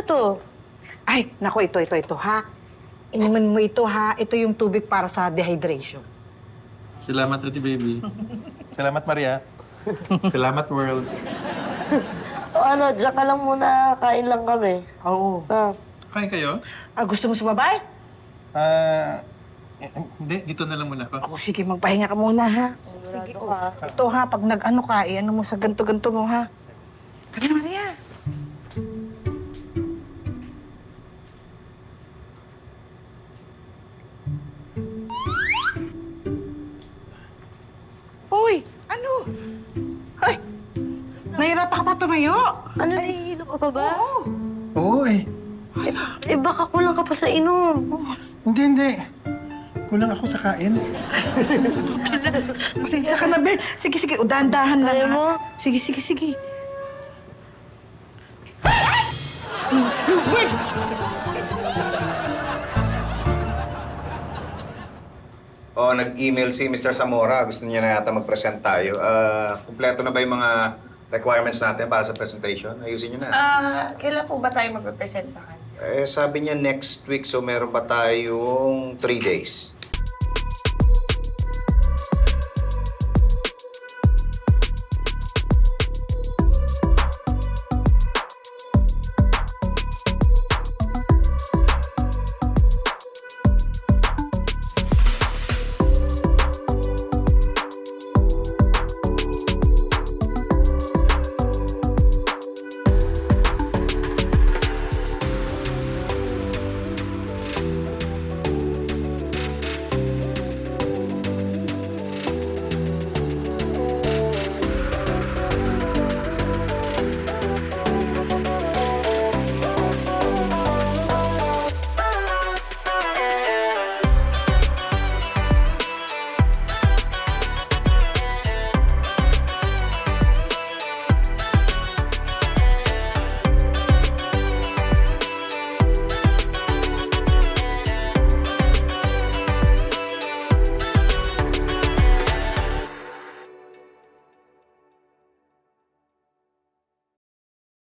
Ano to? Ay, nako, ito, ha? Inumin mo ito, ha? Ito yung tubig para sa dehydration. Salamat, Ate Baby. Salamat, Maria. Salamat, World. O ano, diyan ka lang muna. Kain lang kami. Oo. Ah, Kain kayo? Gusto mo sumabay? Hindi. Dito na lang muna ako. O, sige, magpahinga ka muna, ha? sigurado Sige, ka. ito, ha? Pag nag-ano ka, i-ano mo sa ganto-ganto mo, ha? Kaya, Maria. Uy, ano? Ay, nahirapan ka pa tumayo? Ano, nahihilo ka pa ba? Oo eh. Eh, baka kulang ka pa sa inom. Hindi. Kulang ako sa kain. Pasensya ka na, Bel. Sige, o dahan-dahan lang, Kaya ha? mo? Sige. Nag-email si Mr. Zamora. Gusto niya na yata mag-present tayo. Kumpleto na ba yung mga requirements natin para sa presentation? Ayusin niyo na. Kailan po ba tayo magpe-present sa kanya? Sabi niya next week, so meron pa tayong 3 days.